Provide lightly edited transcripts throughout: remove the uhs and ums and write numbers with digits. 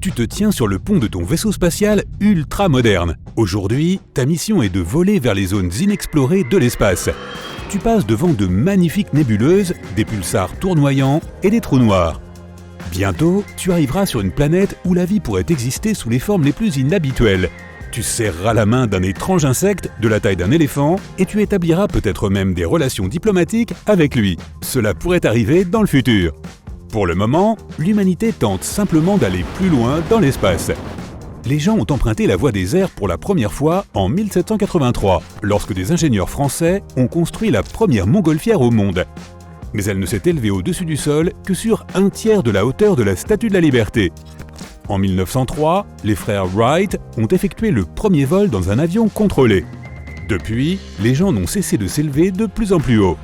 Tu te tiens sur le pont de ton vaisseau spatial ultra moderne. Aujourd'hui, ta mission est de voler vers les zones inexplorées de l'espace. Tu passes devant de magnifiques nébuleuses, des pulsars tournoyants et des trous noirs. Bientôt, tu arriveras sur une planète où la vie pourrait exister sous les formes les plus inhabituelles. Tu serreras la main d'un étrange insecte de la taille d'un éléphant et tu établiras peut-être même des relations diplomatiques avec lui. Cela pourrait arriver dans le futur. Pour le moment, l'humanité tente simplement d'aller plus loin dans l'espace. Les gens ont emprunté la voie des airs pour la première fois en 1783, lorsque des ingénieurs français ont construit la première montgolfière au monde. Mais elle ne s'est élevée au-dessus du sol que sur un tiers de la hauteur de la Statue de la Liberté. En 1903, les frères Wright ont effectué le premier vol dans un avion contrôlé. Depuis, les gens n'ont cessé de s'élever de plus en plus haut.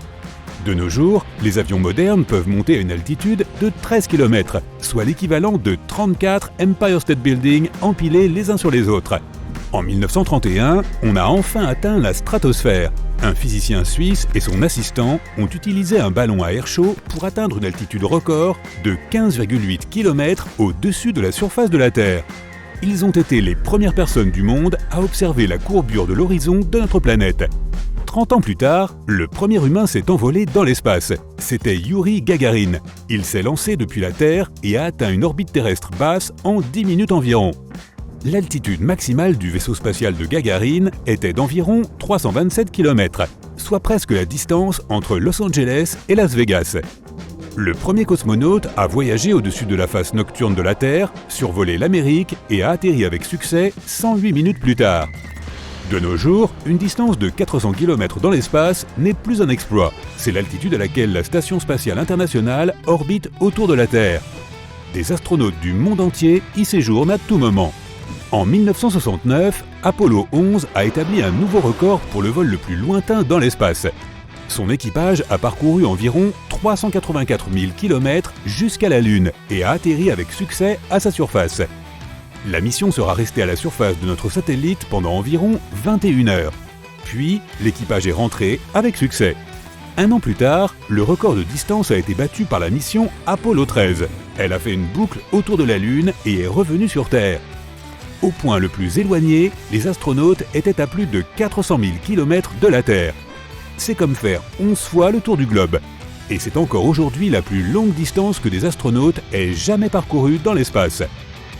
De nos jours, les avions modernes peuvent monter à une altitude de 13 km, soit l'équivalent de 34 Empire State Building empilés les uns sur les autres. En 1931, on a enfin atteint la stratosphère. Un physicien suisse et son assistant ont utilisé un ballon à air chaud pour atteindre une altitude record de 15,8 km au-dessus de la surface de la Terre. Ils ont été les premières personnes du monde à observer la courbure de l'horizon de notre planète. 30 ans plus tard, le premier humain s'est envolé dans l'espace. C'était Youri Gagarin. Il s'est lancé depuis la Terre et a atteint une orbite terrestre basse en 10 minutes environ. L'altitude maximale du vaisseau spatial de Gagarin était d'environ 327 km, soit presque la distance entre Los Angeles et Las Vegas. Le premier cosmonaute a voyagé au-dessus de la face nocturne de la Terre, survolé l'Amérique et a atterri avec succès 108 minutes plus tard. De nos jours, une distance de 400 km dans l'espace n'est plus un exploit. C'est l'altitude à laquelle la Station spatiale internationale orbite autour de la Terre. Des astronautes du monde entier y séjournent à tout moment. En 1969, Apollo 11 a établi un nouveau record pour le vol le plus lointain dans l'espace. Son équipage a parcouru environ 384 000 km jusqu'à la Lune et a atterri avec succès à sa surface. La mission sera restée à la surface de notre satellite pendant environ 21 heures. Puis, l'équipage est rentré avec succès. Un an plus tard, le record de distance a été battu par la mission Apollo 13. Elle a fait une boucle autour de la Lune et est revenue sur Terre. Au point le plus éloigné, les astronautes étaient à plus de 400 000 km de la Terre. C'est comme faire 11 fois le tour du globe. Et c'est encore aujourd'hui la plus longue distance que des astronautes aient jamais parcourue dans l'espace.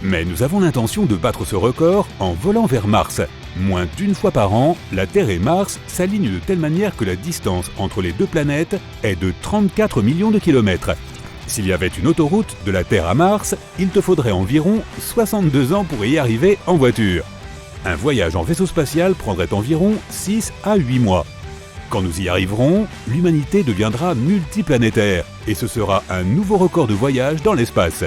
Mais nous avons l'intention de battre ce record en volant vers Mars. Moins d'une fois par an, la Terre et Mars s'alignent de telle manière que la distance entre les deux planètes est de 34 millions de kilomètres. S'il y avait une autoroute de la Terre à Mars, il te faudrait environ 62 ans pour y arriver en voiture. Un voyage en vaisseau spatial prendrait environ 6 à 8 mois. Quand nous y arriverons, l'humanité deviendra multiplanétaire et ce sera un nouveau record de voyage dans l'espace.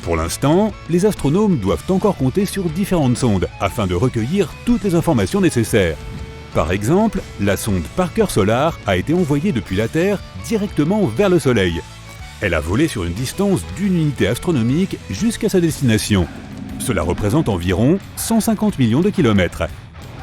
Pour l'instant, les astronomes doivent encore compter sur différentes sondes afin de recueillir toutes les informations nécessaires. Par exemple, la sonde Parker Solar a été envoyée depuis la Terre directement vers le Soleil. Elle a volé sur une distance d'une unité astronomique jusqu'à sa destination. Cela représente environ 150 millions de kilomètres.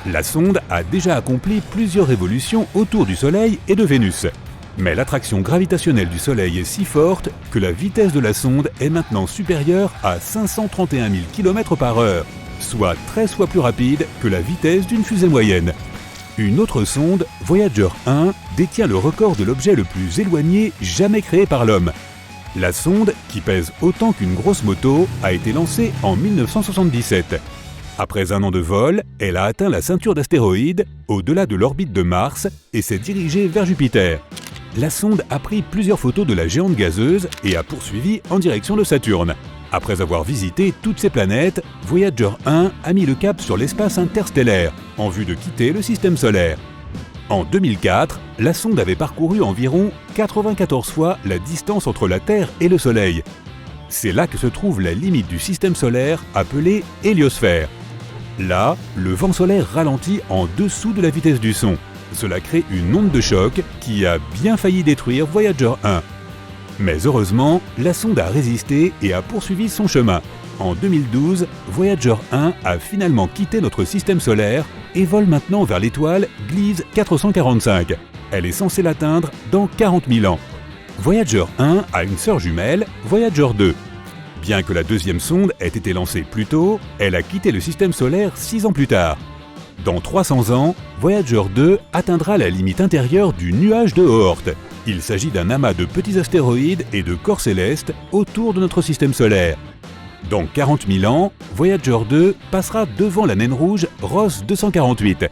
La sonde a déjà accompli plusieurs révolutions autour du Soleil et de Vénus. Mais l'attraction gravitationnelle du Soleil est si forte que la vitesse de la sonde est maintenant supérieure à 531 000 km/h, soit 13 fois plus rapide que la vitesse d'une fusée moyenne. Une autre sonde, Voyager 1, détient le record de l'objet le plus éloigné jamais créé par l'homme. La sonde, qui pèse autant qu'une grosse moto, a été lancée en 1977. Après un an de vol, elle a atteint la ceinture d'astéroïdes, au-delà de l'orbite de Mars, et s'est dirigée vers Jupiter. La sonde a pris plusieurs photos de la géante gazeuse et a poursuivi en direction de Saturne. Après avoir visité toutes ces planètes, Voyager 1 a mis le cap sur l'espace interstellaire, en vue de quitter le système solaire. En 2004, la sonde avait parcouru environ 94 fois la distance entre la Terre et le Soleil. C'est là que se trouve la limite du système solaire appelée héliosphère. Là, le vent solaire ralentit en dessous de la vitesse du son. Cela crée une onde de choc qui a bien failli détruire Voyager 1. Mais heureusement, la sonde a résisté et a poursuivi son chemin. En 2012, Voyager 1 a finalement quitté notre système solaire et vole maintenant vers l'étoile Gliese 445. Elle est censée l'atteindre dans 40 000 ans. Voyager 1 a une sœur jumelle, Voyager 2. Bien que la deuxième sonde ait été lancée plus tôt, elle a quitté le système solaire 6 ans plus tard. Dans 300 ans, Voyager 2 atteindra la limite intérieure du nuage de Oort. Il s'agit d'un amas de petits astéroïdes et de corps célestes autour de notre système solaire. Dans 40 000 ans, Voyager 2 passera devant la naine rouge Ross 248.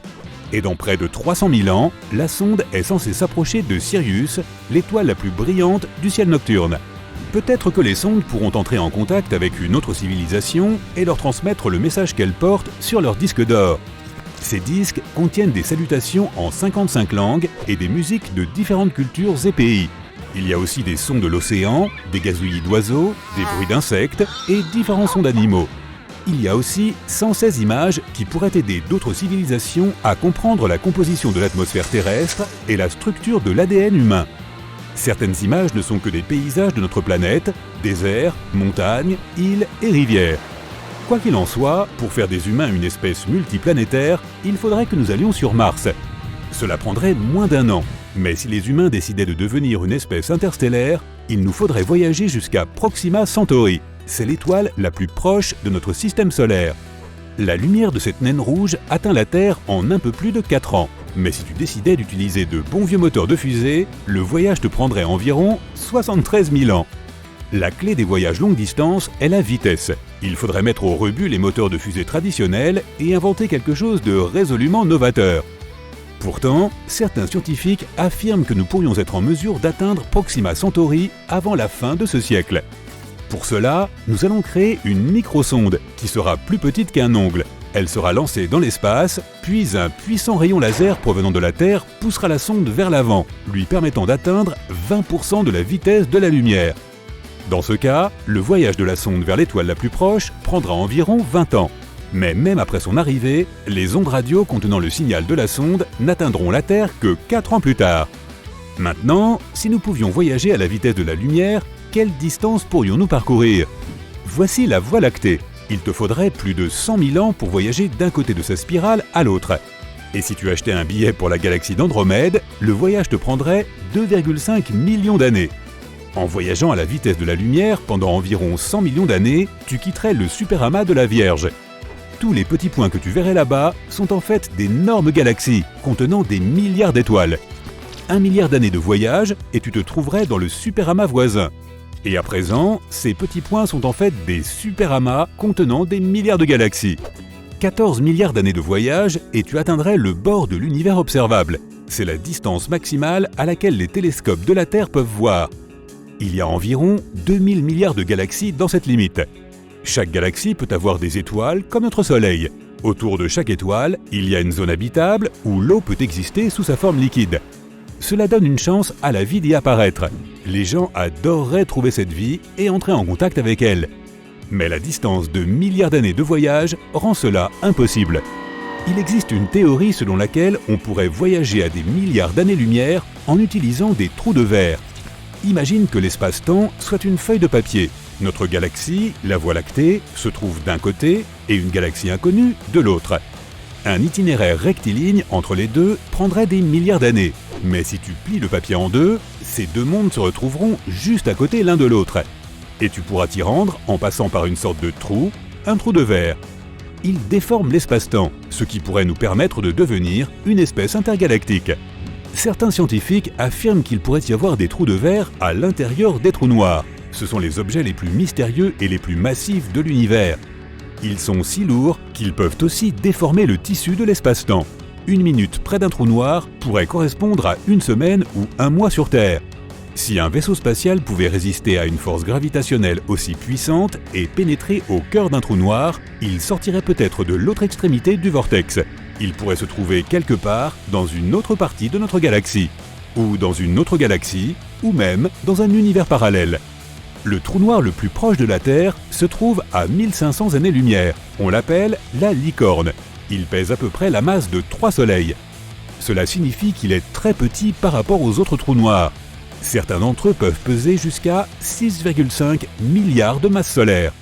Et dans près de 300 000 ans, la sonde est censée s'approcher de Sirius, l'étoile la plus brillante du ciel nocturne. Peut-être que les sondes pourront entrer en contact avec une autre civilisation et leur transmettre le message qu'elles portent sur leur disque d'or. Ces disques contiennent des salutations en 55 langues et des musiques de différentes cultures et pays. Il y a aussi des sons de l'océan, des gazouillis d'oiseaux, des bruits d'insectes et différents sons d'animaux. Il y a aussi 116 images qui pourraient aider d'autres civilisations à comprendre la composition de l'atmosphère terrestre et la structure de l'ADN humain. Certaines images ne sont que des paysages de notre planète, déserts, montagnes, îles et rivières. Quoi qu'il en soit, pour faire des humains une espèce multiplanétaire, il faudrait que nous allions sur Mars. Cela prendrait moins d'1 an. Mais si les humains décidaient de devenir une espèce interstellaire, il nous faudrait voyager jusqu'à Proxima Centauri. C'est l'étoile la plus proche de notre système solaire. La lumière de cette naine rouge atteint la Terre en un peu plus de 4 ans. Mais si tu décidais d'utiliser de bons vieux moteurs de fusée, le voyage te prendrait environ 73 000 ans. La clé des voyages longue distance est la vitesse. Il faudrait mettre au rebut les moteurs de fusée traditionnels et inventer quelque chose de résolument novateur. Pourtant, certains scientifiques affirment que nous pourrions être en mesure d'atteindre Proxima Centauri avant la fin de ce siècle. Pour cela, nous allons créer une microsonde qui sera plus petite qu'un ongle. Elle sera lancée dans l'espace, puis un puissant rayon laser provenant de la Terre poussera la sonde vers l'avant, lui permettant d'atteindre 20% de la vitesse de la lumière. Dans ce cas, le voyage de la sonde vers l'étoile la plus proche prendra environ 20 ans. Mais même après son arrivée, les ondes radio contenant le signal de la sonde n'atteindront la Terre que 4 ans plus tard. Maintenant, si nous pouvions voyager à la vitesse de la lumière, quelle distance pourrions-nous parcourir? Voici la Voie lactée. Il te faudrait plus de 100 000 ans pour voyager d'un côté de sa spirale à l'autre. Et si tu achetais un billet pour la galaxie d'Andromède, le voyage te prendrait 2,5 millions d'années. En voyageant à la vitesse de la lumière pendant environ 100 millions d'années, tu quitterais le superamas de la Vierge. Tous les petits points que tu verrais là-bas sont en fait d'énormes galaxies contenant des milliards d'étoiles. 1 milliard d'années de voyage et tu te trouverais dans le superamas voisin. Et à présent, ces petits points sont en fait des superamas contenant des milliards de galaxies. 14 milliards d'années de voyage et tu atteindrais le bord de l'univers observable. C'est la distance maximale à laquelle les télescopes de la Terre peuvent voir. Il y a environ 2000 milliards de galaxies dans cette limite. Chaque galaxie peut avoir des étoiles comme notre Soleil. Autour de chaque étoile, il y a une zone habitable où l'eau peut exister sous sa forme liquide. Cela donne une chance à la vie d'y apparaître. Les gens adoreraient trouver cette vie et entrer en contact avec elle. Mais la distance de milliards d'années de voyage rend cela impossible. Il existe une théorie selon laquelle on pourrait voyager à des milliards d'années-lumière en utilisant des trous de verre. Imagine que l'espace-temps soit une feuille de papier. Notre galaxie, la Voie lactée, se trouve d'un côté et une galaxie inconnue de l'autre. Un itinéraire rectiligne entre les deux prendrait des milliards d'années. Mais si tu plies le papier en deux, ces deux mondes se retrouveront juste à côté l'un de l'autre. Et tu pourras t'y rendre en passant par une sorte de trou, un trou de verre. Il déforme l'espace-temps, ce qui pourrait nous permettre de devenir une espèce intergalactique. Certains scientifiques affirment qu'il pourrait y avoir des trous de verre à l'intérieur des trous noirs. Ce sont les objets les plus mystérieux et les plus massifs de l'univers. Ils sont si lourds qu'ils peuvent aussi déformer le tissu de l'espace-temps. 1 minute près d'un trou noir pourrait correspondre à 1 semaine ou 1 mois sur Terre. Si un vaisseau spatial pouvait résister à une force gravitationnelle aussi puissante et pénétrer au cœur d'un trou noir, il sortirait peut-être de l'autre extrémité du vortex. Il pourrait se trouver quelque part dans une autre partie de notre galaxie, ou dans une autre galaxie, ou même dans un univers parallèle. Le trou noir le plus proche de la Terre se trouve à 1500 années-lumière. On l'appelle la licorne. Il pèse à peu près la masse de 3 soleils. Cela signifie qu'il est très petit par rapport aux autres trous noirs. Certains d'entre eux peuvent peser jusqu'à 6,5 milliards de masses solaires.